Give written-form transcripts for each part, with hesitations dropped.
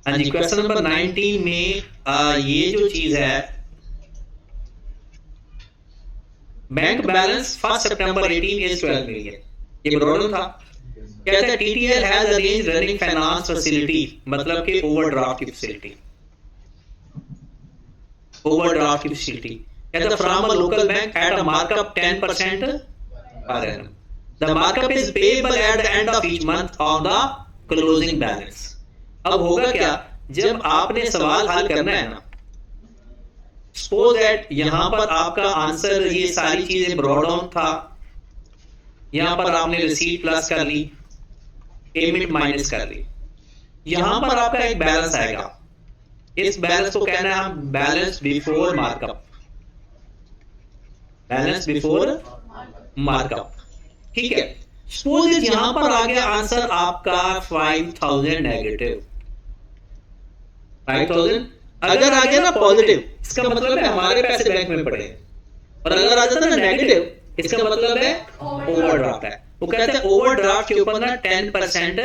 हाँ जी, question number 19 में ये जो चीज है, bank balance 1 September 18 is 12 million, ये प्रॉब्लम था। कहता है TTL has arrange running finance facility, मतलब कि ओवरड्राफ्ट की फैसिलिटी, ओवरड्राफ्ट की फैसिलिटी। कहता है from a local bank at a markup 10% per annum. The markup is payable at the end of each month on the closing balance. अब होगा क्या, जब आपने सवाल हल करना है ना, सपोज दैट यहां पर आपका आंसर ये सारी चीजें ब्रॉड डाउन था, यहां पर आपने रिसीट प्लस कर ली, पेमेंट माइनस कर ली, यहां पर आपका एक बैलेंस आएगा। इस बैलेंस को कहना है हम balance before markup, balance before markup. ठीक है, सपोज यहां पर आ गया आंसर आपका 5000 नेगेटिव, 5000 अगर आ गया ना पॉजिटिव, इसका मतलब है हमारे पैसे बैंक में पड़े हैं, और अगर आ जाता ना नेगेटिव, इसका मतलब है ओवरड्राफ्ट है। वो कहते हैं ओवरड्राफ्ट के ऊपर ना 10%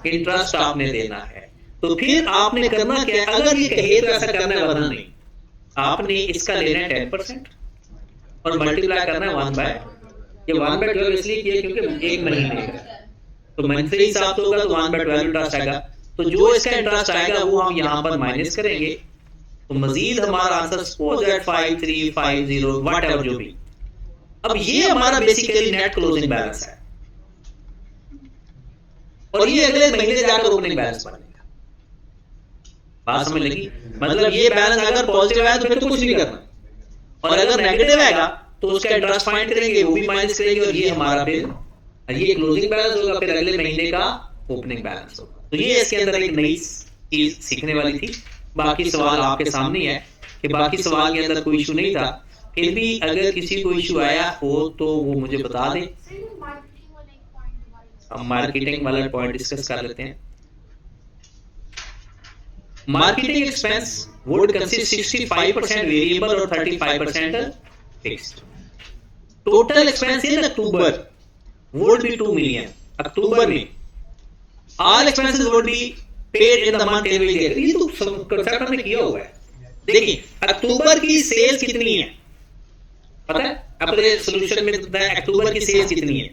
इंटरेस्ट आपने देना है। तो फिर आपने करना क्या है, अगर ये कहे तो ऐसा करना है, वरना नहीं। आपने इसका लेना है 10% और मल्टीप्लाई करना है 1 बाय, ये 1/12 इसलिए किया क्योंकि एक महीने का, तो मंथली हिसाब से होगा तो 1/12 इंटरेस्ट आएगा। तो जो इसका इंटरेस्ट आएगा वो हम यहां पर माइनस करेंगे, तो मजीद हमारा answer suppose that 5350 what ever जो भी। अब ये हमारा बेसिकली नेट क्लोजिंग बैलेंस है, और ये अगले महीने जाकर ओपनिंग बैलेंस बनेगा। बात समझ लगी? मतलब ये बैलेंस अगर पॉजिटिव आया तो फिर तो कुछ नहीं करना, और अगर नेगेटिव आएगा तो उसका इंटरेस्ट फाइंड करेंगे, वो भी माइनस करेंगे, और ये हमारा फिर ये क्लोजिंग बैलेंस होगा, फिर अगले महीने का ओपनिंग बैलेंस होगा। तो ये इसके अंदर एक नई चीज सीखने वाली थी। बाकी सवाल आपके सामने है कि बाकी सवाल के अंदर कोई इशू नहीं था, फिर भी अगर किसी को इशू आया हो तो वो मुझे बता दे। हम मार्केटिंग वाला पॉइंट डिस्कस कर लेते हैं। Marketing expense would consist 65% variable और 35% fixed. Total expense in October would be 2 million अक्टूबर में। All expenses would be paid in the month every year। ये तो कंसेप्ट हमने किया हुआ है। देखिए अक्टूबर की सेल्स कितनी है पता है, अपने सॉल्यूशन में बताया अक्टूबर की सेल्स कितनी है,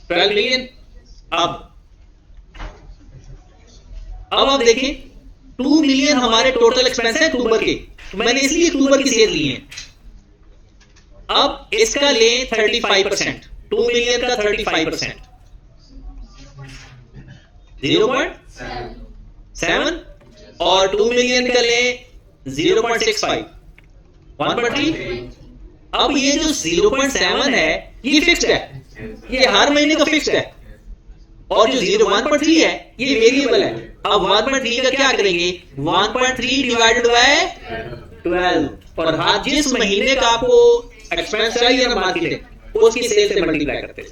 12 मिलियन। अब आप देखिए 2 मिलियन हमारे टोटल एक्सपेंस है अक्टूबर के, तो मैंने इसलिए अक्टूबर की सेल ली है। अब इसका ले 35%, 2 मिलियन का 35%, 0.7, और 2 मिलियन का ले 0.65, 1/3। अब ये जो 0.7 है ये फिक्स्ड है, ये हर महीने का फिक्स्ड है, और जो 1.3 है ये वेरिएबल है। अब 1.3 का क्या करेंगे, 1.3 डिवाइडेड बाय 12, और हाँ जिस महीने का आपको एक्सपेंस चाहिए ना मार्केटिंग, उसकी सेल से मल्टीप्लाई करते हैं।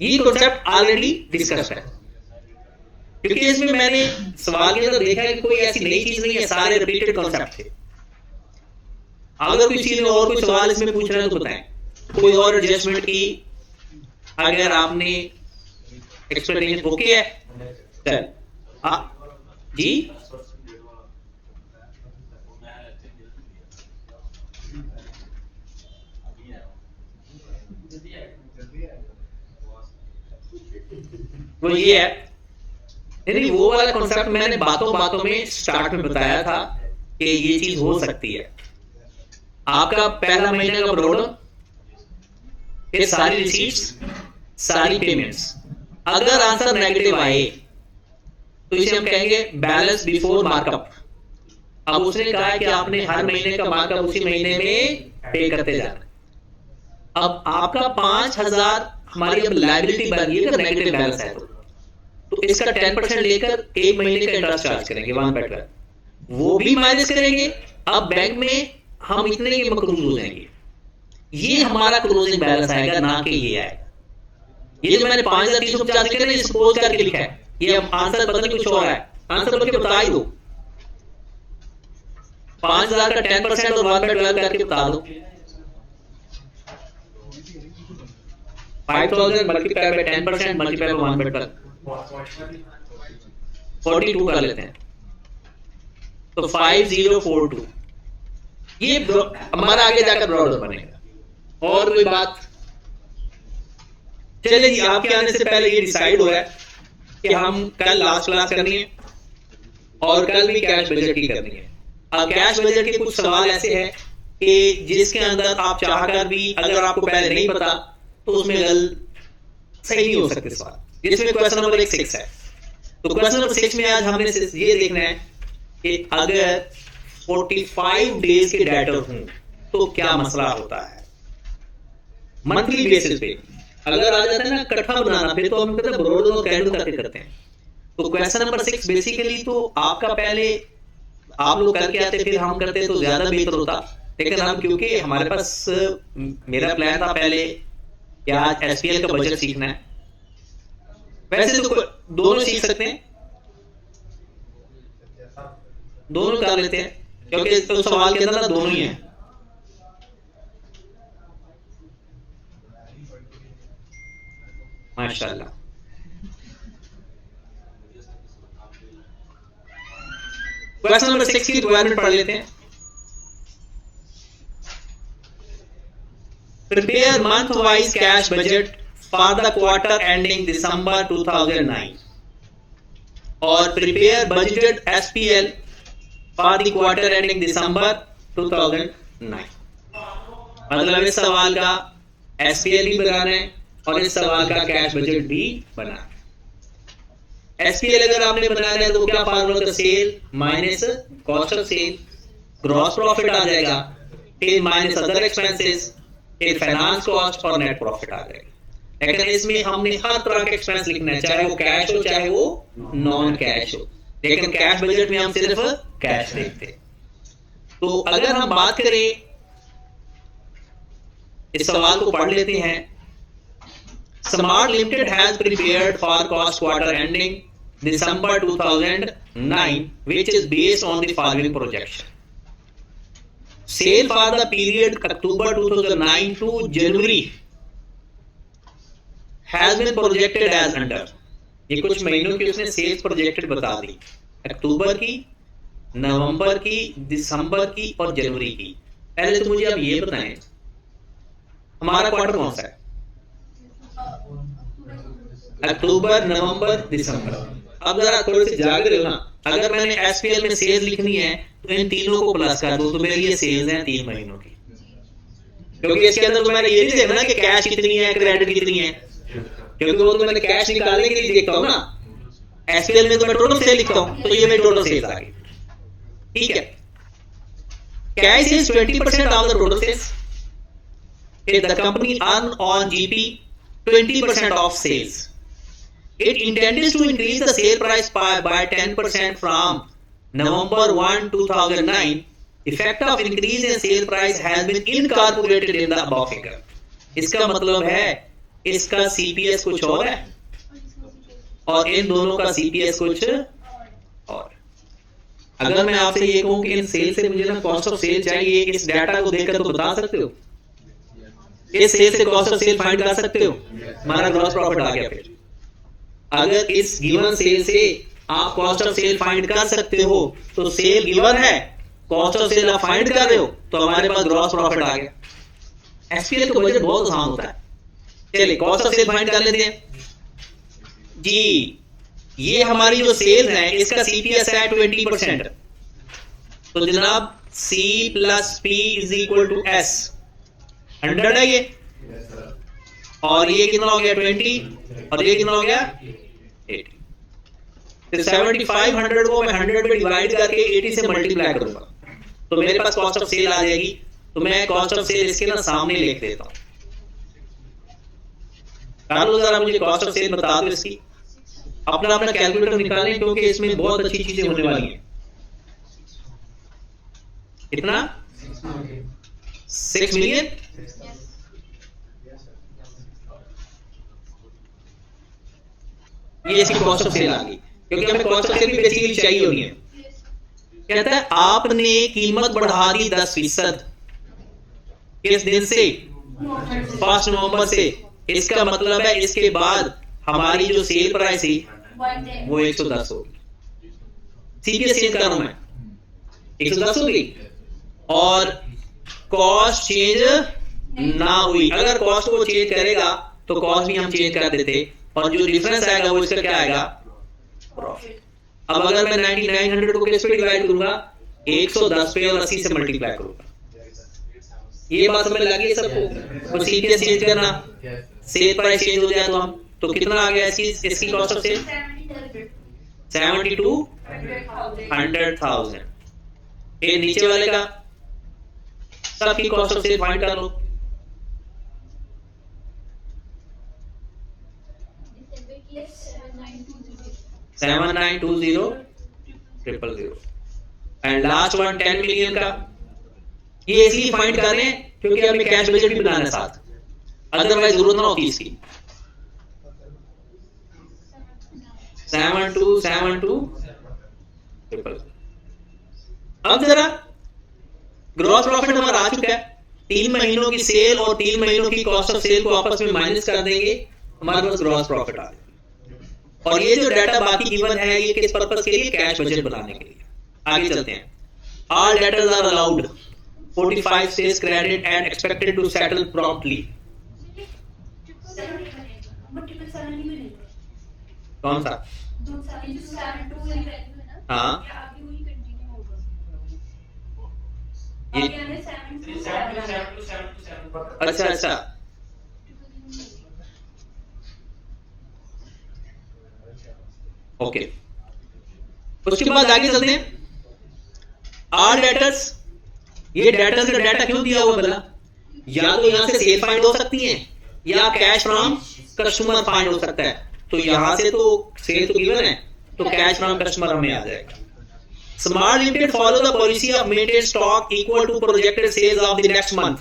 ये कॉन्सेप्ट ऑलरेडी डिस्कस है, क्योंकि इसमें मैंने सवाल के अंदर देखा है कि कोई ऐसी नई चीज नहीं है, सारे रिपीटेड कॉन्सेप्ट थे। अगर किसी ने और कोई सवाल इसमें पूछ रहा है तो बताएं, कोई और एडजस्टमेंट की अगर आपने एक्सप्लेनेशन ओके है चल जी। वो ये है, नहीं वो वाला कॉन्सेप्ट मैंने बातों बातों में स्टार्ट में बताया था कि ये चीज हो सकती है। आपका पहला महीने का ब्रोडो, फिर सारी रिसीट्स, सारी पेमेंट्स, अगर आंसर नेगेटिव आए तो इसे हम कहेंगे बैलेंस बिफोर मार्कअप। अब उसने कहा है कि आपने हर महीने का मार्कअप उसी महीने में पे करते जाना। अब आपका 5000 हमारी अब लायबिलिटी बन गई अगर नेगेटिव बैलेंस है तो इसका 10% लेकर एक महीने का इंटरेस्ट चार्ज करेंगे 1/12, वो भी माइनस करेंगे। अब बैंक में हम इतने के मकरूज हो जाएंगे, ये हमारा क्लोजिंग बैलेंस आएगा, ना कि ये आएगा। ये जो मैंने 5350 लिखा है सपोज करके लिखा है, ये आंसर पता नहीं कुछ और है, आंसर बल्कि बता ही दो। 5000 का 10% और 1/12 करके बता दो। 5000 मल्टीप्लाई बाय 10% मल्टीप्लाई बाय 1/12, 42 कर लेते हैं, तो 5042 ये हमारा आगे जाकर ब्रॉडर बनेगा। और कोई बात? चलिए जी, आपके आने से पहले ये डिसाइड हुआ है कि हम कल लास्ट क्लास करनी है और कल भी कैश बजट की करनी है। अब कैश बजट के कुछ सवाल ऐसे हैं कि जिसके अंदर आप चाहकर भी अगर आपको पहले नहीं पता तो उसमें सही नहीं हो सकते सवाल, जिसमें क्वेश्चन नंबर 6 है। तो क्वेश्चन नंबर 6 में आज हमने ये देखना है कि अगर 45 डेज के डेटर हूं तो क्या मसला होता है मंथली बेसिस पे। अगर आ जाता है ना कट्ठा बनाना, फिर तो हम कहते हैं ब्रॉडर और कैंडल करके करते हैं। तो क्वेश्चन नंबर 6 बेसिकली तो आपका पहले आप लोग करके आते फिर हम करते तो ज्यादा बेहतर होता, लेकिन हम क्योंकि हमारे पास मेरा प्लान था पहले कि आज एसपीएल का बजट सीखना है। वैसे तो दोनों सीख सकते हैं, दोनों कर लेते हैं क्योंकि तो सवाल के अंदर ना दोनों ही है। माशाल्लाह। क्वेश्चन नंबर 6 की रिक्वायरमेंट पढ़ लेते हैं। Prepare month-wise cash budget for the quarter ending December 2009 और prepare budgeted SPL for the quarter ending December 2009। मतलब इस सवाल का SPL भी बनाना है और इस सवाल का कैश बजट भी बनाना है। SPL अगर आपने बनाना है तो क्या फार्मूला होता है? Sale minus cost of sale, gross profit आ जाएगा, फिर माइनस अदर एक्सपेंसेस, फिर फाइनेंस कॉस्ट और नेट प्रॉफिट आ जाएगा। लेकिन इसमें हमने हर तरह के एक्सपेंस लिखना है, चाहे वो कैश हो चाहे वो नॉन कैश हो, लेकिन कैश बजट में हम सिर्फ कैश लिखते हैं। तो अगर हम बात करें, इस सवाल को पढ़ लेते हैं। Smart limited has prepared for cost quarter ending December 2009 which is based on the following projection. Sale for the period October 2009 to January has been projected as under। ये कुछ महीनों की उसने सेल्स प्रोजेक्टेड बता दी, अक्टूबर की, नवंबर की, दिसंबर की और जनवरी की। पहले तो मुझे अब ये बताएं हमारा क्वार्टर कौन सा है? अक्टूबर, नवंबर, दिसंबर। अब जरा थोड़े से जाग रहे हो ना, अगर मैंने एसपीएल में सेल्स लिखनी है तो इन तीनों को प्लस कर दो, तो मेरे लिए सेल्स हैं 3 महीनों की, क्योंकि इसके अंदर तो मैंने ये नहीं देखना कि कैश कितनी है क्रेडिट कितनी है, क्योंकि वो तो मैंने कैश निकालने के लिए देखता हूँ ना। एसपीएल में तो मैं टोटल सेल लिखता हूँ, तो ये मेरी टोटल सेल्स आ गई। ठीक है, cash is 20% of the total sales, the company earn on GP 20% of sales. It intends to increase the sale price by 10% from November 1, 2009. Effect of increase in sale price has been incorporated in the above figure। इसका मतलब है इसका CPS कुछ और है और इन दोनों का सीपीएस कुछ और। अगर मैं आपसे ये कहूं कि इन सेल से मुझे ना कॉस्ट ऑफ सेल चाहिए, इस डाटा को देखकर तो बता सकते हो, इस सेल से कॉस्ट ऑफ सेल फाइंड कर सकते हो, हमारा ग्रॉस प्रॉफिट आ गया। फिर अगर इस गिवन सेल से आप कॉस्ट ऑफ सेल फाइंड कर सकते हो तो सेल गिवन है, कॉस्ट ऑफ सेल आप फाइंड कर रहे हो तो हमारे पास ग्रॉस प्रॉफिट आ गया। एसपीएल का बजट बहुत आसान होता है। चलिए कॉस्ट ऑफ सेल फाइंड कर लेते हैं जी। ये हमारी जो सेल है इसका सीपीएस है 20%, तो जनाब C plus P is equal to S, 100 है ये, और ये कितना हो गया 20 और ये कितना हो गया 80। तो 7500 को मैं 100 में डिवाइड करके 80 से मल्टीप्लाई करूंगा तो मेरे पास कॉस्ट ऑफ सेल आ जाएगी। तो मैं कॉस्ट ऑफ सेल इसके ना सामने लिख देता हूं। कारो जरा मुझे कॉस्ट ऑफ सेल बता दो इसकी, अपना अपना कैलकुलेटर निकालें क्योंकि इसमें बहुत अच्छी चीजें होने वाली हैं। कितना? 6 मिलियन। ये इसकी कॉस्ट ऑफ सेल आ गई, क्योंकि हमें कॉस्ट ऑफ सेल भी बेसिकली चाहिए होनी है। कहता है आपने कीमत बढ़ा दी 10% किस दिन से? 1 नवंबर से। इसका मतलब है इसके बाद हमारी जो सेल प्राइस थी वो 110 होगी। सीपीएस चेंज कर रहा हूं मैं, 110 होगी और कॉस्ट चेंज ना हुई। अगर कॉस्ट को चेंज करेगा तो कॉस्ट भी हम चेंज कर देते और जो डिफरेंस आएगा वो इसका क्या आएगा, प्रॉफिट। अब अगर मैं 9900 को किस पे डिवाइड करूंगा, 110 पे और 80 से मल्टीप्लाई करूंगा। ये बात समझ लगी सबको। तो सीपीएस चेंज करना, सेल प्राइस चेंज हो जाए तो हम तो कितना आ गया इसकी कॉस्ट ऑफ सेल, 70 to 100,000। ये नीचे वाले का सबकी कॉस्ट ऑफ सेल फाइंड कर लो। Seven 920,000 and last one 10 million का। ये इसलिए फाइंड कर रहे हैं क्योंकि हमें कैश बजट भी बनाना है साथ, अदरवाइज जरूरत ना होती इसकी। 7272। अब जरा ग्रॉस प्रॉफिट हमारा आ चुका है। 3 महीनों की सेल और 3 महीनों की कॉस्ट ऑफ सेल को आपस में माइनस कर देंगे, हमारे पास ग्रॉस प्रॉफिट आ जाएगा। और ये जो डाटा बाकी गिवन है ये किस पर्पस के लिए, कैश बजट बनाने के लिए। आगे चलते हैं। All debtors are allowed, 45 days credit and expected to settle promptly। कौन सा? हाँ ये अच्छा अच्छा ओके। उसके बाद आगे चलते हैं। ऑल डेटर्स, ये डेटर्स का डाटा क्यों दिया हुआ भला? या तो यहां से सेल फाइंड हो सकती है या कैश फ्रॉम कस्टमर फाइंड हो सकता है। तो यहां से तो सेल तो गिवन है तो कैश फ्रॉम कस्टमर हमें आ जाएगा। Smart Limited follow the policy of maintain stock equal to projected sales of the next month.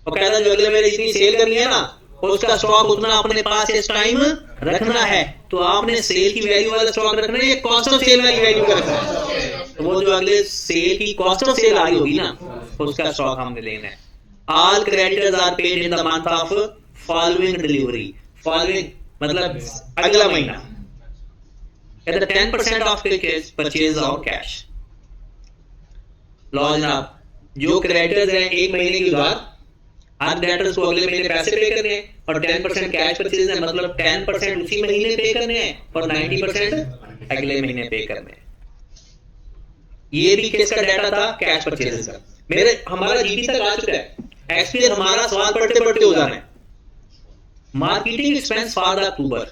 और कहता है जो अगले महीने जितनी सेल करनी है ना उसका स्टॉक उतना अपने पास इस टाइम रखना है। तो आपने सेल की वैल्यू वाला स्टॉक रखना है या कॉस्ट ऑफ सेल वाली वैल्यू का रखना है? तो वो जो अगले सेल की कॉस्ट ऑफ सेल आई होगी ना उसका स्टॉक हमने लेना है। All creditors are paid in the month of following delivery. Following मतलब अगला महीना। 10% ऑफ परचेज और कैश। लो जनाब, जो क्रेडिटर्स हैं एक महीने के बाद हर क्रेडिटर्स को अगले महीने पैसे पे करने हैं और 10% कैश परचेज है, मतलब 10% उसी महीने पे करने हैं और 90% अगले महीने पे करने हैं। ये भी किसका डाटा था, कैश परचेज का। हमारा जीपी तक आ चुका है। एक्सपीरियंस हमारा सवाल पढ़ते पढ़ते हो जाना है। Marketing expense for the October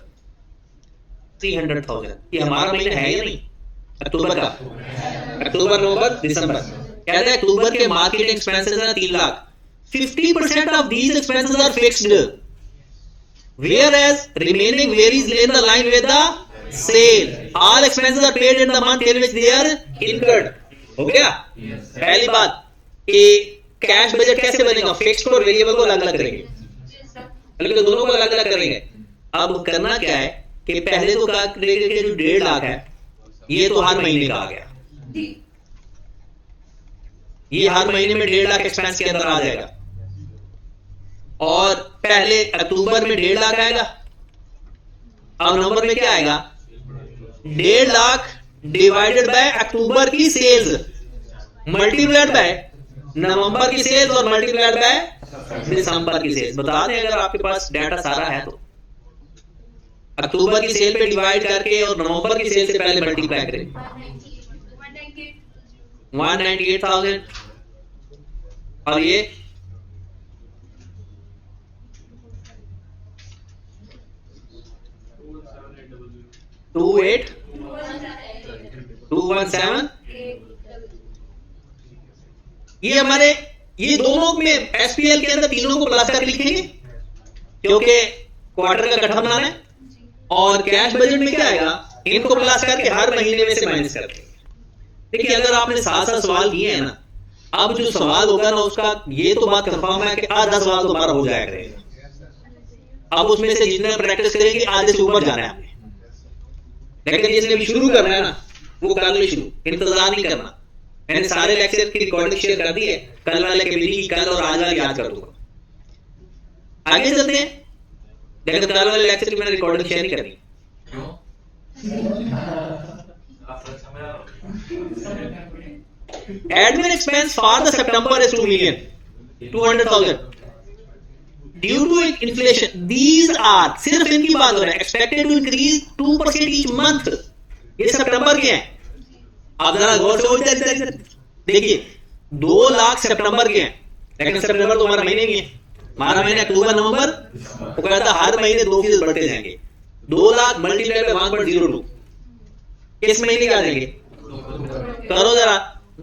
300,000। ये हमारा महीना है या नहीं, अक्टूबर का? अक्टूबर नवंबर दिसंबर। कहते हैं अक्टूबर के मार्केटिंग एक्सपेंसेस है 3 lakh. 50% of these expenses are fixed, whereas remaining varies in the line with the sale. All expenses are paid in the month in which they are incurred। हो गया? पहली बात कि कैश बजट कैसे बनेगा, फिक्स्ड और variable को अलग अलग करेंगे, बल्कि दोनों को अलग अलग करेंगे। अब करना क्या है कि पहले तो का जो 1.5 लाख है ये तो हर महीने का आ गया। ये हर महीने में 1.5 लाख एक्सपेंस के अंदर आ जाएगा। और पहले अक्टूबर में 1.5 लाख आएगा। अब नवंबर में क्या आएगा, 1.5 लाख डिवाइडेड बाय अक्टूबर की सेल्स मल्टीप्लाइड बाय नवंबर की सेल्स और मल्टीप्लाइड बाय दिसंबर की सेल्स। बता दें अगर आपके पास डाटा सारा है तो अक्टूबर की सेल पे डिवाइड करके और नवंबर की सेल से पहले मल्टीप्लाई करें। 198,000 और ये 217। ये हमारे ये दोनों में एसपीएल के अंदर तीनों को प्लस कर लिखेंगे क्योंकि क्वार्टर का गठन बनाना है। और कैश बजट में क्या आएगा, इनको प्लस करके हर महीने में से माइनस कर देंगे। देखिए अगर आपने 7 सवाल किए हैं ना, अब जो सवाल होगा ना उसका ये तो बात कंफर्म है कि आधा सवाल तो हमारा हो जाया करेगा। अब उसमें से जितने प्रैक्टिस करेंगे आधे से ऊपर जाना है आपने। लेकिन जिसने भी शुरू करना है ना वो कर ले शुरू, इंतजार नहीं करना। मैंने सारे लेक्चर की रिकॉर्डिंग शेयर कर दी है, कल वाले के भी कल और आज वाले याद कर दूंगा। आगे चलते हैं। लेकिन कल वाले लेक्चर की मैंने रिकॉर्डिंग शेयर नहीं करनी। Admin expense for the September is 2 million 200,000 due to inflation. These are, सिर्फ इनकी बात हो रहा है, expected to increase 2% each month. ये सितंबर के हैं। आप जरा गौर से देखिए 2 लाख सितंबर के हैं, लेकिन सितंबर तो हमारा महीने नहीं है, हमारा महीने अक्टूबर नवंबर। वो कहता हर महीने 2% बढ़ते जाएंगे। 2 लाख मल्टीप्लाई बाय 1.02 किस महीने के आ जाएंगे? करो जरा,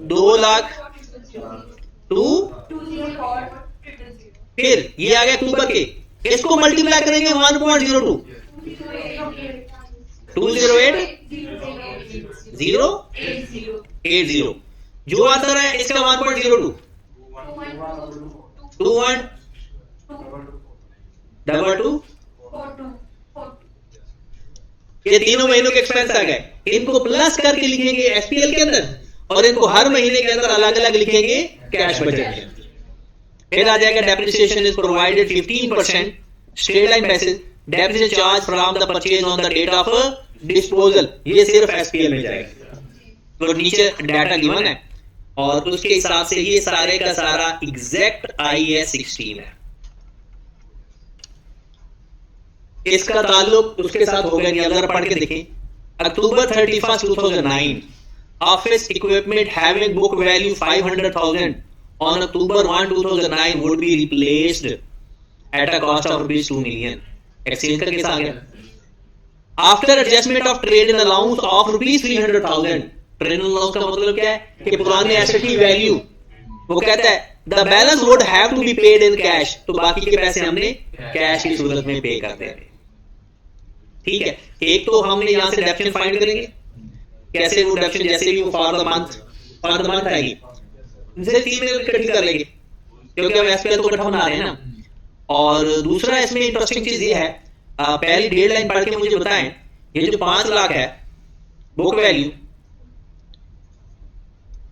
2 लाख 2, फिर ये आ गया अक्टूबर के, इसको मल्टीप्लाई करेंगे 1.02 208 जो आंसर है इसका 1.02 2122 ये तीनों महीनों के एक्सपेंस आ गए। इनको प्लस करके लिखेंगे एसपीएल के अंदर और इनको हर महीने के अंदर अलग अलग लिखेंगे कैश बजट में। फिर आ जाएगा depreciation is provided 15% straight line basis, depreciation charge from the purchase on the date of disposal, ये सिर्फ एसपीएल में जाएगा। तो नीचे डाटा गिवन है और उसके हिसाब से ये सारे का सारा एग्जैक्ट IAS 16 है। इसका ताल्लुक उसके साथ हो गया नहीं। अगर पढ़ के देखें अक्टूबर 31, 2009 office equipment having book value 500,000 on October 1, 2009 would be replaced at a cost of ₹2 million. Exchange का केस आ गया। After adjustment of trade in allowance of ₹300,000, trade in allowance का मतलब क्या है कि पुराने एसेट की वैल्यू, वो कहता है the balance would have to be paid in cash, तो बाकी के पैसे हमने कैश की सूरत में पे कर देंगे। ठीक है, एक तो हमने यहां से डेप्शन फाइंड करेंगे, कैसे वो डेप्शन जैसे भी वो फॉर द मंथ आएगी, इनसे 3 में इकट्ठी कर लेंगे क्योंकि हम एसपीएल को इकट्ठा बना रहे हैं ना। और दूसरा इसमें इंटरेस्टिंग चीज ये है, पहली 1.5 लाइन पढ़ के मुझे बताएं, ये जो 5 लाख है बुक वैल्यू,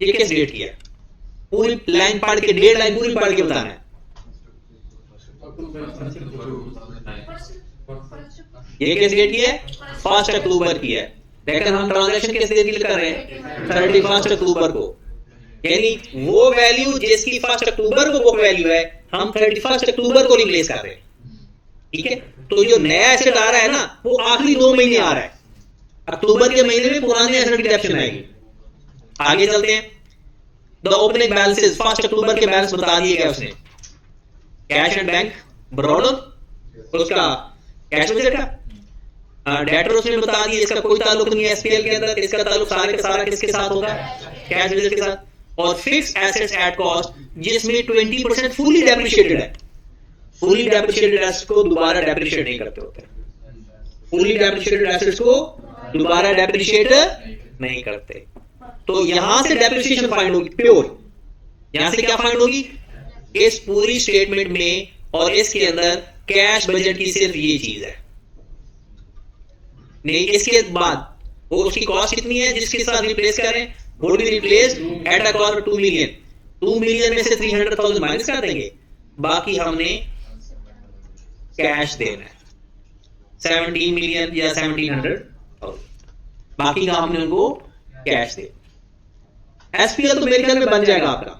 ये किस डेट की है? पूरी लाइन पढ़ के 1.5 लाइन पूरी पढ़ के बताना है। ये किस डेट की है? 1 अक्टूबर की है। लेकिन हम ट्रांजैक्शन किस डेट की कर रहे हैं? 31 अक्टूबर को। यानी वो वैल्यू जिसकी 1 अक्टूबर को बुक वैल्यू है, हम 31 अक्टूबर को रिप्लेस कर रहे हैं। ठीक है, तो जो नया एसेट आ रहा है ना, वो आखिरी 2 महीने आ रहा है। अक्टूबर के महीने में पुराने एसेट की डेप्शन आएगी। आगे चलते हैं। द ओपनिंग बैलेंसेस, 1 अक्टूबर के बैलेंस बता दिए गए उसने। कैश एंड बैंक बरोडो, उसका कैश बजट का डेटर उसने बता दिया, इसका कोई ताल्लुक नहीं है एसपीएल के अंदर, इसका ताल्लुक सारे का सारा किसके साथ होगा? कैश बजट के साथ। और फिक्स एसेट्स एट कॉस्ट, जिसमें 20% फुली डेप्रिशिएटेड है। फुली डेप्रिशिएटेड एसेट्स को दोबारा डेप्रिशिएट नहीं करते होते। फुली डेप्रिशिएटेड एसेट्स को दोबारा डेप्रिशिएट नहीं करते। तो यहां से डेप्रिसिएशन फाइंड होगी प्योर। यहां से क्या फाइंड होगी? इस पूरी स्टेटमेंट में और इसके अंदर कैश बजट की सिर्फ ये चीज है। नहीं, इसके बाद वो उसकी कॉस्ट कितनी है जिसके साथ रिप्लेस करें? Would be replaced at a cost of 2 million। 2 million में से 300,000 माइनस कर देंगे, बाकी हमने कैश देना है 17 million या 1700,000, बाकी का हमने उनको कैश दे। एसपीएल तो मेरे ख्याल में बन जाएगा आपका।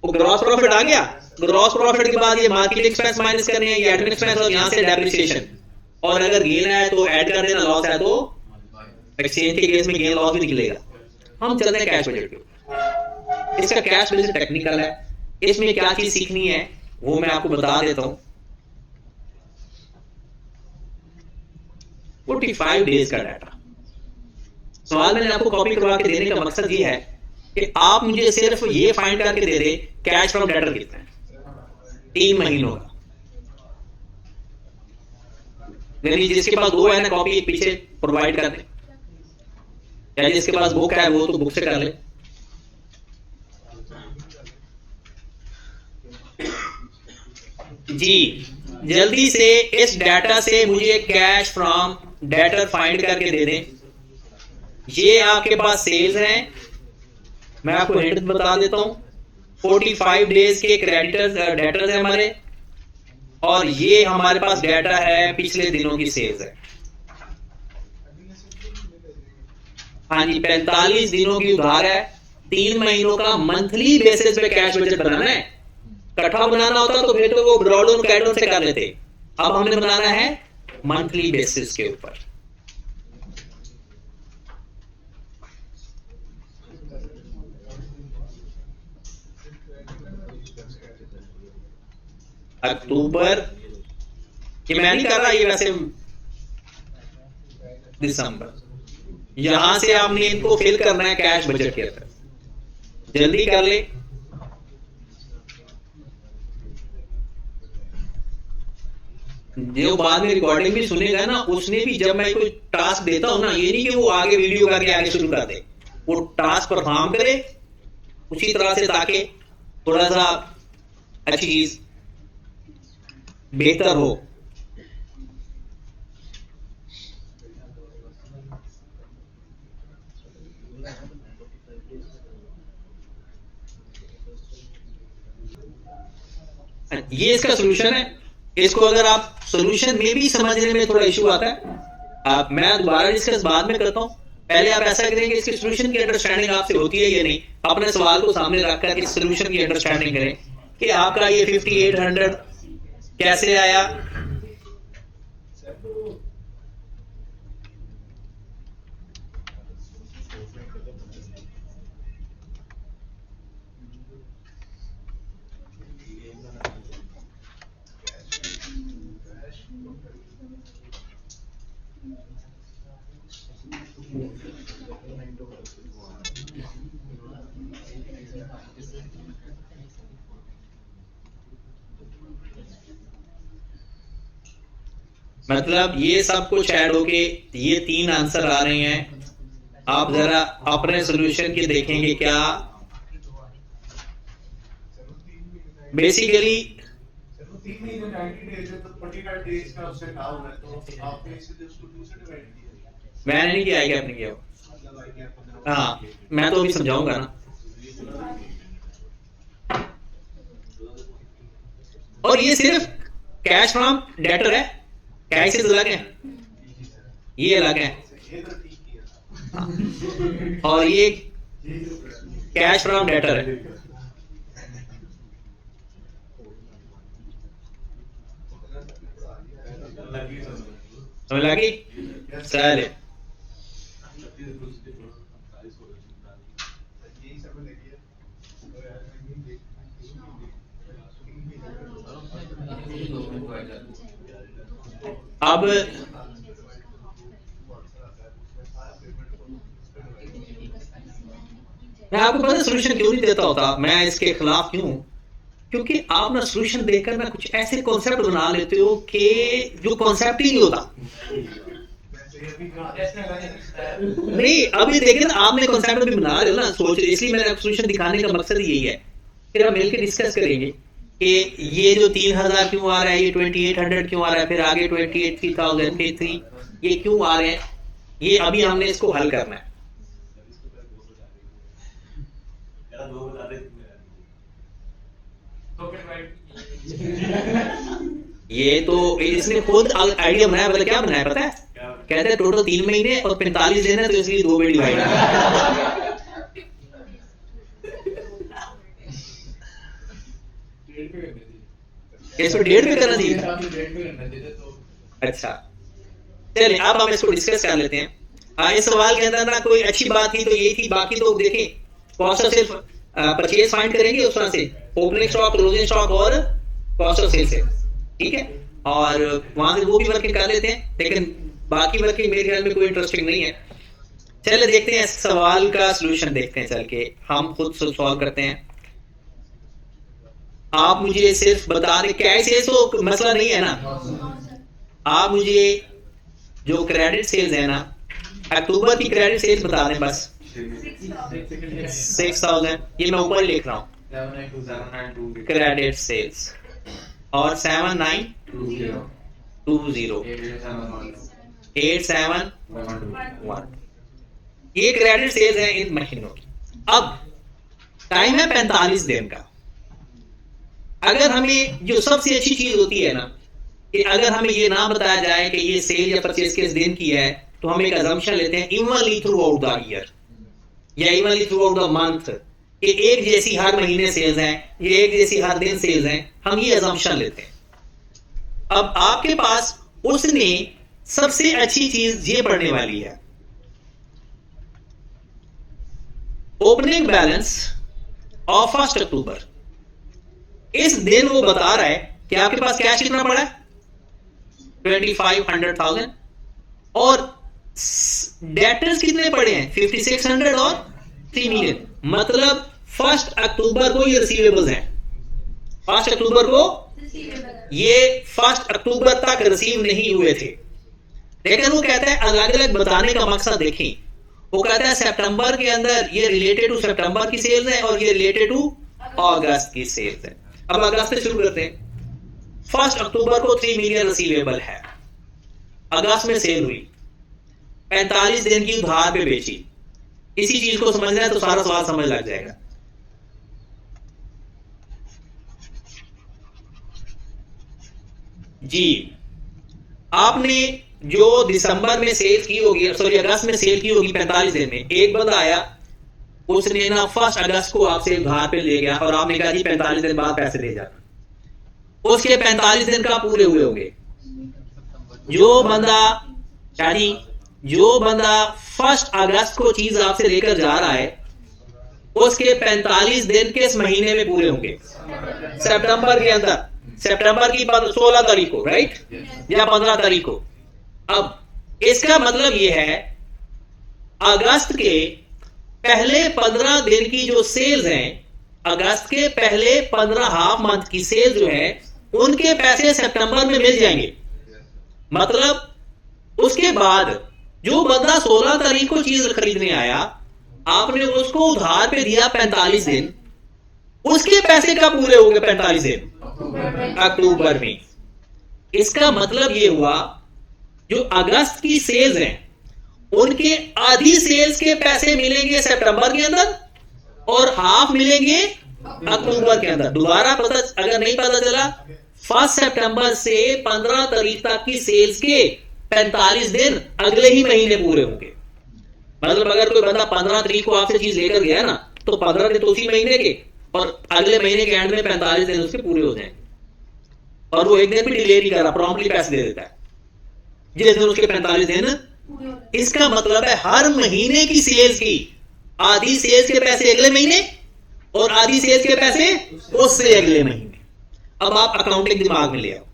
वो ग्रॉस प्रॉफिट आ गया, ग्रॉस प्रॉफिट के बाद ये मार्केट एक्सपेंस माइनस करने हैं, ये एडमिन एक्सपेंस और यहां से डेप्रिसिएशन, और अगर गेन है तो ऐड कर देना, लॉस है तो एक्सचेंज के केस में गेन लॉस भी निकलेगा। हम चलते हैं कैश बजट पे। इसका कैश बजट टेक्निकल है, इसमें क्या चीज सीखनी है वो मैं आपको बता देता हूं। 45 डेज का डाटा सवाल मैंने आपको कॉपी करवा के देने का मकसद ये है कि आप मुझे सिर्फ ये फाइंड करके दे दे कैश फ्रॉम डेटर कितना है 3 महीनों का। यानी जिसके पास 2 है ना कॉपी, एक पीछे प्रोवाइड कर दे, या जिसके पास बुक है वो तो बुक से कर ले। जी जल्दी से इस डाटा से मुझे कैश फ्रॉम डेटर फाइंड करके दे दें। ये आपके पास सेल्स हैं, मैं आपको हिंट बता देता हूं। 45 डेज के क्रेडिटर्स डेटर्स हैं हमारे, और ये हमारे पास डाटा है पिछले दिनों की सेल्स है। हाँ जी, 45 दिनों की उधार है। 3 महीनों का मंथली बेसिस पे कैश बजट बनाना है। इकट्ठा बनाना होता तो फिर तो वो ड्रॉडाउन कैडाउन से कर लेते। अब हमने बनाना है मंथली बेसिस के ऊपर। अक्टूबर, ये मैं नहीं कर रहा, ये वैसे दिसंबर। यहां से आपने इनको फिल करना है कैश बजट के अंदर। जल्दी कर ले। जो बाद में रिकॉर्डिंग भी सुनेगा ना, उसने भी जब मैं कोई टास्क देता हूं ना, ये नहीं कि वो आगे वीडियो करके आगे शुरू कर दे, वो टास्क परफॉर्म करे उसी तरह से, ताकि थोड़ा सा अच्छी चीज बेहतर हो। ये इसका सोल्यूशन है। इसको अगर आप सोल्यूशन में भी समझने में थोड़ा इशू आता है, आप मैं दोबारा डिस्कस बाद में करता हूं। पहले आप ऐसा करेंगे इसके सोल्यूशन की अंडरस्टैंडिंग आपसे होती है या नहीं। अपने सवाल को सामने रखकर इस सोल्यूशन की अंडरस्टैंडिंग करें कि आपका ये 5800 कैसे आया। मतलब ये सब कुछ ऐड होके ये 3 आंसर आ रहे हैं। आप जरा अपने सोल्यूशन की देखेंगे क्या। बेसिकली मैंने नहीं किया, क्या आपने किया? हाँ, मैं तो अभी समझाऊंगा ना। और ये सिर्फ कैश फ्रॉम डेटर है, कैश से अलग है, ये अलग है। और ये कैश फ्रॉम डेटर है। समझ लगी? चले, अब मैं आपको पता है सोल्यूशन क्यों नहीं देता होता, मैं इसके खिलाफ क्यों? क्योंकि आप ना सोल्यूशन देकर ना कुछ ऐसे कॉन्सेप्ट बना लेते हो कि जो कॉन्सेप्ट ही नहीं होता। नहीं, अभी देखिए ना, आपने कॉन्सेप्ट भी बना रहे हो ना, सोच, इसलिए मैंने सोल्यूशन दिखाने का मकसद यही है। फिर हम मिलकर डिस्कस करेंगे कि ये जो 3000 क्यों आ रहा है, ये 2800 क्यों आ रहा है, फिर आगे 28,000, फिर 3, ये क्यों आ रहे हैं, ये अभी हमने इसको हल करना है। ये तो इसने खुद आइडिया बनाया, मतलब क्या बनाया पता है? कहते हैं टोटल 3 महीने और 45 दिन है, तो इसलिए 2 में डिवाइड है। इसको 1.5 पे करना चाहिए। अच्छा, चलिए अब हम इसको डिस्कस कर लेते हैं। इस सवाल के अंदर ना कोई अच्छी बात थी तो ये थी, बाकी तो देखें cost of cell purchase find करेंगे उस तरह से, ओपनिंग स्टॉक, क्लोजिंग स्टॉक और कॉस्ट ऑफ सेल से, ठीक है। और वहां से वो भी वर्किंग कर लेते हैं, लेकिन बाकी वर्किंग मेरे ख्याल में कोई इंटरेस्टिंग नहीं है। चलिए देखते हैं, इस सवाल का सोल्यूशन देखते हैं, चल के हम खुद सॉल्व करते हैं। आप मुझे सिर्फ बता दें, कैश तो मसला नहीं है ना। आप मुझे जो क्रेडिट सेल्स है ना, अक्टूबर की क्रेडिट सेल्स बता दें बस। 6000, ये मैं ऊपर लिख रहा हूँ, क्रेडिट सेल्स, और 7920 8711, ये क्रेडिट सेल्स है इन महीनों की। अब टाइम है 45 दिन का। अगर हमें जो सबसे अच्छी चीज होती है ना, कि अगर हमें ये ना बताया जाए कि ये सेल या परचेज किस दिन की है, तो हम एक अजम्पशन लेते हैं evenly throughout the year या evenly throughout the month, कि एक जैसी हर महीने सेल्स हैं, ये एक जैसी हर दिन सेल्स हैं, हम ये अजम्पशन लेते हैं। अब आपके पास उसने सबसे अच्छी चीज ये पढ़ने वाली है, ओपनिंग बैलेंस ऑफ 1 अक्टूबर। इस दिन वो बता रहा है कि आपके पास कैश कितना पड़ा है, 2500,000, और डेटर्स कितने पड़े हैं, 5600 और 3 मिलियन। मतलब 1 अक्टूबर को ये रिसीवेबल्स हैं, 1 अक्टूबर को ये 1 अक्टूबर तक रिसीव नहीं हुए थे। लेकिन वो कहता है अलग अलग बताने का मकसद देखें, वो कहता है सितंबर के अंदर ये रिलेटेड टू सितंबर की सेल्स है और ये रिलेटेड टू अगस्त की सेल्स है। अब अगस्त से शुरू करते हैं। 1 अक्टूबर को 3 मिलियन रिसीवेबल है, अगस्त में सेल हुई, 45 दिन की उधार पे बेची। इसी चीज को समझना है तो सारा सवाल समझ लग जाएगा। जी, आपने जो दिसंबर में सेल की होगी, सॉरी अगस्त में सेल की होगी 45 दिन में, एक बंदा आया, उसने ना 1 अगस्त को आपसे उधार पे ले गया और आपने कहा जी 45 दिन बाद पैसे दे जाना। उसके 45 दिन का पूरे हुए होंगे। जो बंदा यानी जो बंदा 1 अगस्त को चीज आपसे लेकर जा रहा है, उसके 45 दिन किस महीने में पूरे होंगे, सितंबर के अंदर, सितंबर की 16 तारीख को, राइट, या 15 तारीख को। अब इसका मतलब यह है अगस्त के पहले 15 दिन की जो सेल्स हैं, अगस्त के पहले 15 हाफ मंथ की सेल्स जो है, उनके पैसे सितंबर में मिल जाएंगे। मतलब उसके बाद जो बंदा 16 तारीख को चीज खरीदने आया, आपने उसको उधार पे दिया 45 दिन, उसके पैसे कब पूरे हो गए 45 दिन, अक्टूबर में। इसका मतलब यह हुआ जो अगस्त की सेल्स हैं, उनके आधी सेल्स के पैसे मिलेंगे सितंबर के अंदर और हाफ मिलेंगे अक्टूबर के अंदर। दोबारा पता अगर नहीं पता चला, 1 सितंबर से 15 तारीख तक की सेल्स के 45 दिन अगले ही महीने पूरे होंगे। मतलब अगर कोई बंदा 15 तारीख को आपसे चीज लेकर गया ना, तो 15 दिन तो उसी महीने के, और अगले महीने के एंड में 45 दिन उसके पूरे हो जाएंगे। और वो एक दिन भी डिले नहीं कर रहा, प्रॉम्प्टली पैसे दे देता है जिस दिन उसके 45 दिन। इसका मतलब है हर महीने की सेल्स की आधी सेल्स के पैसे अगले महीने और आधी सेल्स के पैसे उससे अगले महीने। अब आप अकाउंटिंग दिमाग में ले आओ।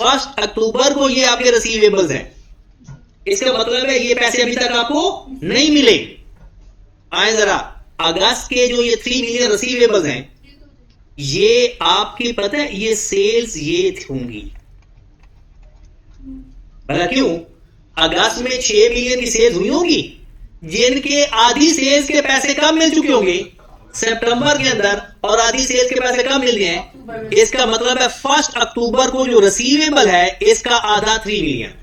1 अक्टूबर को ये आपके रिसीवेबल्स हैं, इसका मतलब है ये पैसे अभी तक आपको नहीं मिले। आए जरा, अगस्त के जो ये 3 मिलियन रिसीवेबल्स हैं, ये आपकी पता है ये सेल्स ये होंगी। भला क्यों? अगस्त में 6 मिलियन की सेल्स हुई होगी, जिनके आधी सेल्स के पैसे कब मिल चुके होंगे, सितंबर के अंदर, और आधी सेल्स के पैसे कब मिल गए। इसका मतलब है 1 अक्टूबर को जो रिसीवेबल है इसका आधा 3 मिलियन,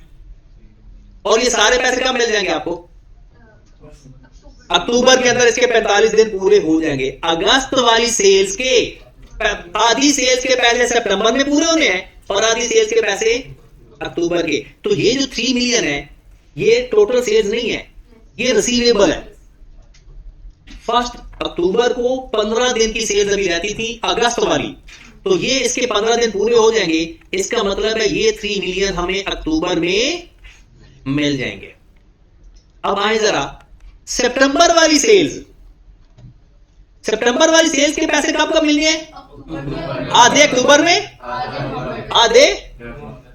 और ये सारे पैसे कब मिल जाएंगे आपको, अक्टूबर के अंदर इसके 45 दिन पूरे हो जाएंगे। अगस्त वाली सेल्स के आधी सेल्स के पैसे सितंबर में पूरे होने हैं और आधी सेल्स के पैसे अक्टूबर के। तो ये जो 3 मिलियन है ये टोटल सेल्स नहीं है, ये रिसीवेबल है। 1 अक्टूबर को 15 दिन की सेल्स अभी रहती थी अगस्त वाली, तो ये इसके 15 दिन पूरे हो जाएंगे। इसका मतलब है ये 3 मिलियन हमें अक्टूबर में मिल जाएंगे। अब आए जरा सितंबर वाली सेल्स, सितंबर वाली सेल्स के पैसे कब कब मिलने हैं, आधे अक्टूबर में, आधे।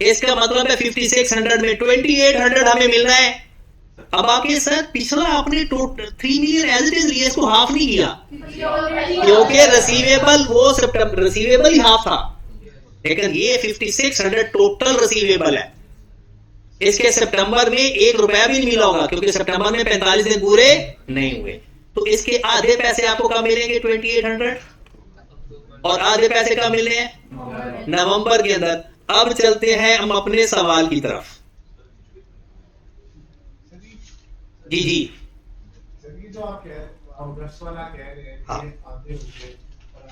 इसका मतलब है 5600 में 2800 हमें मिल रहा है। अब आपके सर पिछला आपने 3 मिलियन एज इट इज लिया, इसको हाफ नहीं किया, क्योंकि रिसीवेबल वो सितंबर रिसीवेबल ही हाफ था, लेकिन ये 5600 टोटल रिसीवेबल है। इसके सितंबर में 1 रुपया भी नहीं मिला होगा, क्योंकि सितंबर में 45 दिन पूरे नहीं हुए। तो इसके आधे पैसे आपको कब मिलेंगे 2800, और आधे पैसे कब मिलने हैं नवंबर के अंदर। अब चलते हैं हम अपने सवाल की तरफ। जी जी, जो आप अगस्त वाला कह रहे हैं हाँ। आधे होंगे और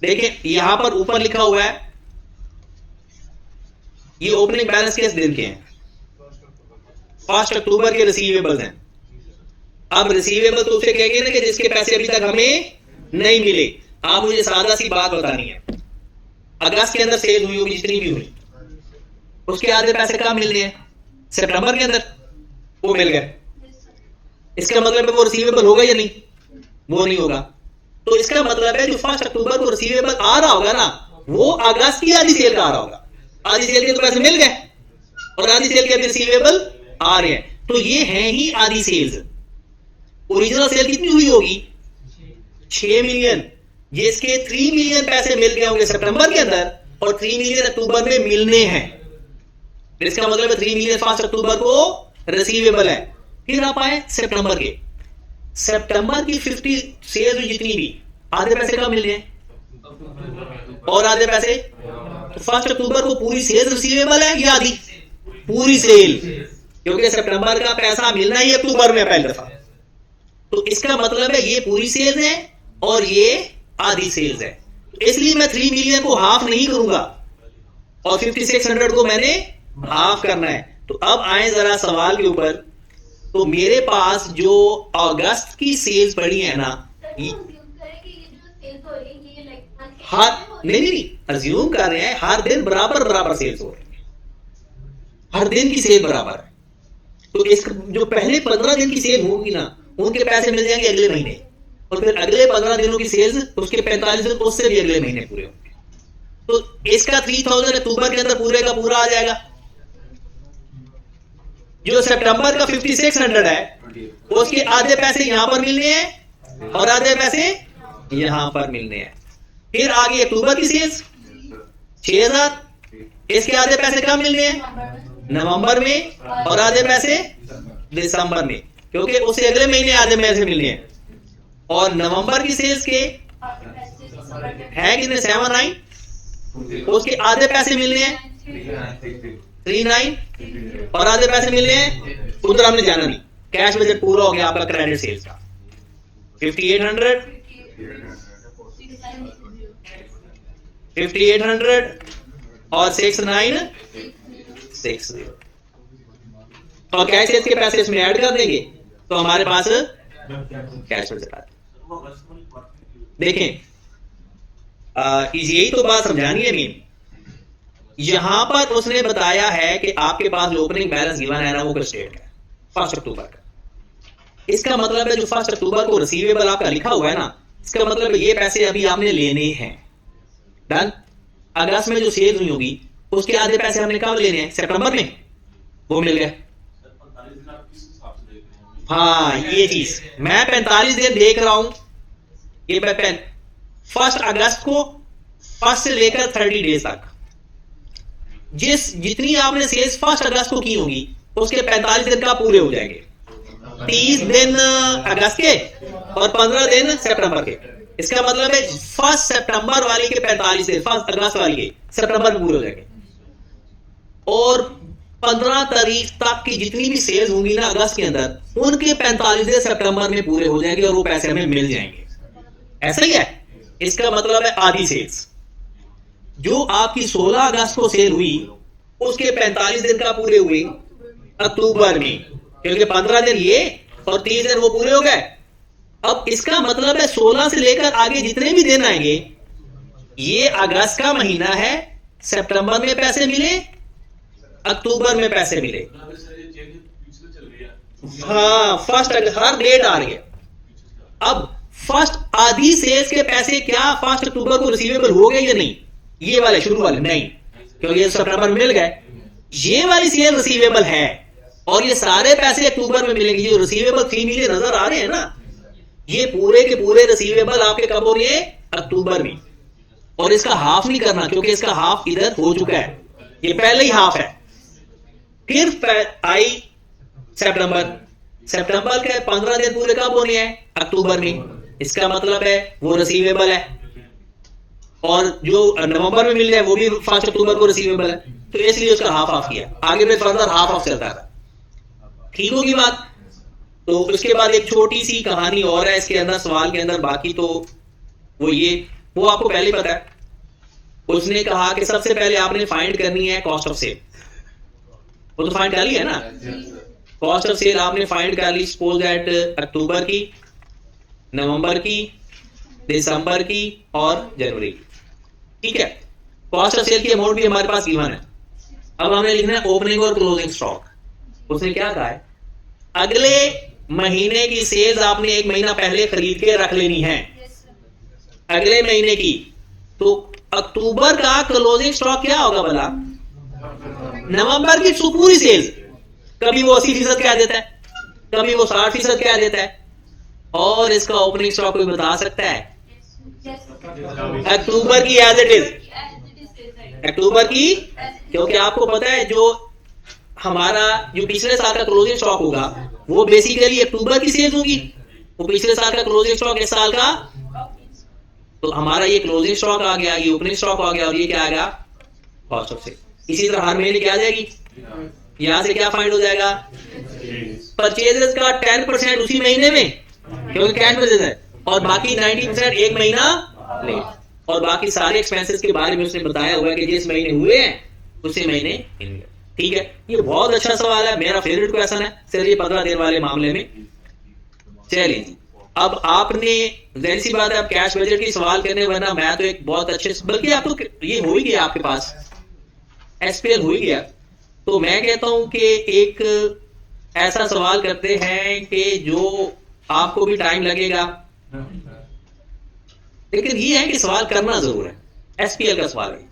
देखिए यहां पर ऊपर लिखा हुआ है, ये ओपनिंग बैलेंस किस दिन के हैं? 1 अक्टूबर के रिसीवेबल्स हैं। अब रिसीवेबल तो उसे कहेंगे ना कि जिसके पैसे अभी तक हमें नहीं मिले। आप मुझे सादा सी बात बतानी है, अगस्त के अंदर सेल हुई होगी जितनी भी हुई, उसके आधे पैसे कब मिलने हैं? सितंबर के अंदर वो मिल गए। इसका मतलब है वो रिसीवेबल होगा या नहीं? वो नहीं होगा। तो इसका मतलब है जो 1 अक्टूबर को रिसीवेबल आ रहा होगा ना, वो अगस्त की आधी सेल का आ रहा होगा। आधी सेल के तो पैसे मिल गए और आधी सेल के अभी रिसीवेबल आ रहे हैं, तो ये हैं ही आधी सेल्स। ओरिजिनल सेल कितनी हुई होगी? 6 मिलियन। ये इसके 3 मिलियन पैसे मिल गए होंगे सितंबर के अंदर और 3 मिलियन अक्टूबर में मिलने हैं। इसका मतलब है 3 मिलियन 1 अक्टूबर को रिसीवेबल है। फिर आप आए सितंबर के, सितंबर की 50 सेल जितनी भी, आधे पैसे कब मिलने हैं और आधे पैसे? तो 1 अक्टूबर को पूरी सेल रिसीवेबल है या आधी? पूरी सेल, क्योंकि सितंबर का पैसा मिलना ही अक्टूबर में पहली दफा। तो इसका मतलब है ये पूरी सेल्स है और ये आधी सेल्स है। इसलिए मैं 3 मिलियन को हाफ नहीं करूंगा और 5600 को मैंने हाफ करना है। तो अब आए जरा सवाल के ऊपर। तो मेरे पास जो अगस्त की सेल्स पड़ी है ना, हर नहीं अज्यूम कर रहे हैं हर दिन बराबर सेल्स हो रही है, हर दिन की सेल बराबर है। तो इस जो पहले 15 दिन की सेल होगी ना, उनके पैसे मिल जाएंगे अगले महीने, और फिर अगले 15 दिनों की सेल्स उसके 45 दिन, उससे भी अगले महीने पूरे होंगे। तो इसका 3000 अक्टूबर के अंदर पूरे का पूरा आ जाएगा। जो सितंबर का 5600 है उसके आधे पैसे यहां पर मिलने हैं और आधे पैसे यहां पर मिलने हैं। फिर आगे अक्टूबर की सेल्स 6000, इसके आधे पैसे कब मिलने हैं? नवंबर में, और आधे पैसे दिसंबर में, क्योंकि उसे अगले महीने आधे पैसे मिलने हैं। और नवंबर की सेल्स के है कितने? 79, उसके आधे पैसे मिलने हैं 39 और आधे पैसे मिलने हैं, उधर हमने जाना नहीं। कैश बजट पूरा हो गया आपका क्रेडिट सेल्स का 5800 और 6960 और कैश सेल्स के पैसे इसमें ऐड कर देंगे तो हमारे पास कैश बजट आता है। देखें यही तो बात समझानी है मीन। यहां पर उसने बताया है कि आपके पास जो ओपनिंग बैलेंस गिवन है ना, वो स्टेट है 1 अक्टूबर का। इसका मतलब है जो 1 अक्टूबर को रिसीवेबल आपका लिखा हुआ है ना, इसका मतलब ये पैसे अभी आपने लेने हैं। डन। अगस्त में जो सेल हुई होगी उसके आधे पैसे हमने कब लेने हैं? सितंबर में, वो मिल गए। हाँ ये चीज मैं 45 दिन देख रहा हूं। ये 1 अगस्त को 1 से लेकर 30 डेज तक जितनी आपने सेल्स 1 अगस्त को की होगी उसके 45 दिन का पूरे हो जाएंगे। 30 दिन अगस्त के और 15 दिन सितंबर के। इसका मतलब है 1 सितंबर वाले के 45 दिन 1 अगस्त वाले के सितंबर में पूरे हो जाएंगे, और 15 तारीख तक की जितनी भी सेल्स होंगी ना अगस्त के अंदर, उनके 45 दिन सितंबर में पूरे हो जाएंगे और वो पैसे हमें मिल जाएंगे। ऐसा ही है। इसका मतलब है आधी सेल्स जो आपकी 16 अगस्त को सेल हुई उसके 45 दिन का पूरे हुए अक्टूबर में, क्योंकि 15 दिन ये और 30 दिन वो पूरे हो गए। अब इसका मतलब है 16 से लेकर आगे जितने भी दिन आएंगे, ये अगस्त का महीना है, सितंबर में पैसे मिले, अक्टूबर में पैसे मिले। हाँ 1 अगस्त हर डेट आ रही है। अब 1 आधी सेल्स के पैसे क्या 1 अक्टूबर को रिसीवेबल हो गए या नहीं? ये वाले शुरू वाले नहीं, क्योंकि ये सितंबर में मिल गए। ये वाली सेल रिसीवेबल है और ये सारे पैसे अक्टूबर में मिलेंगे। जो रिसीवेबल 3 मिलियन नजर आ रहे हैं ना, ये पूरे के पूरे रिसीवेबल आपके कब हो रहे हैं? अक्टूबर में। और इसका हाफ नहीं करना क्योंकि इसका हाफ इधर हो चुका है, ये पहले ही हाफ है। फिर आई सितंबर के 15 दिन पूरे कब होने हैं? अक्टूबर में। इसका मतलब है वो रिसीवेबल है, और जो नवंबर में मिल रहा है वो भी 5 अक्टूबर को रिसीवेबल है, तो इसलिए उसका हाफ किया। आगे फिर फर्दर हाफ चलता था। ठीक होगी बात? तो उसके बाद एक छोटी सी कहानी और है इसके अंदर, सवाल के अंदर, बाकी तो वो आपको पहले पता है। उसने कहा कि सबसे पहले आपने फाइंड करनी है कॉस्ट ऑफ सेल। वो तो फाइंड कर लिया ना, कॉस्ट ऑफ सेल आपने फाइंड कर ली। सपोज दैट अक्टूबर की, नवंबर की, दिसंबर की और जनवरी की, ठीक है। कॉस्ट ऑफ सेल की अमाउंट भी हमारे पास गिवन है। अब हमने लिखना है ओपनिंग और क्लोजिंग स्टॉक। उसने क्या कहा है, अगले महीने की सेल्स आपने एक महीना पहले खरीद के रख लेनी है, अगले महीने की। तो अक्टूबर का क्लोजिंग स्टॉक क्या होगा भला? नवंबर की पूरी सेल्स। कभी वो 80% क्या देता है, कभी वो 60% क्या देता है, और इसका ओपनिंग स्टॉक कोई बता सकता है? अक्टूबर की एज इट इज, अक्टूबर की, क्योंकि आपको पता है जो हमारा जो पिछले साल का क्लोजिंग स्टॉक होगा वो बेसिकली अक्टूबर की सेल्स होगी। वो पिछले साल का क्लोजिंग स्टॉक इस साल का, तो हमारा ये क्लोजिंग स्टॉक आ गया, ये ओपनिंग स्टॉक आ गया, और ये क्या आ गया? Cost of sale. इसी तरह हर महीने क्या आ जाएगी, यहां से क्या फाइंड हो जाएगा? परचेजेस का 10% उसी महीने में, क्योंकि कैश बेसिस है, और बाकी 90% एक महीना लेट। और बाकी सारे एक्सपेंसेस के बारे में उसने बताया हुआ है कि जिस महीने हुए हैं उसी महीने, ठीक है। ये बहुत अच्छा सवाल है, मेरा फेवरेट क्वेश्चन है सिर्फ ये 15 दिन वाले मामले में। चलिए अब आपने, जाहिर सी बात है, आप कैश बजट की सवाल करने, वरना मैं तो एक बहुत अच्छे, बल्कि आप तो ये हो ही गया, आपके पास एसपीएल हो ही गया। तो मैं कहता हूं कि एक ऐसा सवाल करते हैं कि जो आपको भी टाइम लगेगा, लेकिन ये है कि सवाल करना जरूर है। एसपीएल का सवाल है,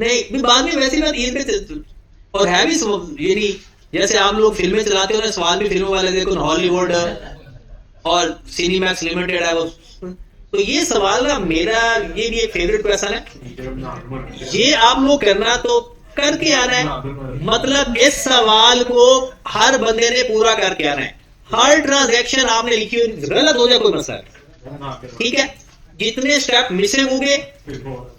नहीं बाद में वैसी बात ईद पे, और है भी ये नहीं, जैसे आप लोग फिल्में चलाते हो ना, सवाल भी फिल्मों वाले देखो, हॉलीवुड और सिनेमैक्स लिमिटेड है वो। तो ये सवाल ना मेरा, ये भी एक फेवरेट क्वेश्चन है। ये आप लोग करना तो करके आना है, मतलब इस सवाल को हर बंदे ने पूरा करके आना है। हर ट्रांजैक्शन आपने लिखी हुई, गलत हो जाए कोई मसला, ठीक है। जितने स्टेप मिसिंग होंगे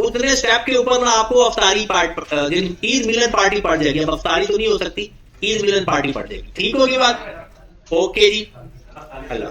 उतने स्टेप के ऊपर ना आपको अफ्तारी पार्ट, ईद मिलन पार्टी पड़ जाएगी। अब अफ्तारी तो नहीं हो सकती, ईद मिलन पार्टी पड़ जाएगी, ठीक होगी बात? ओके जी, अल्लाह।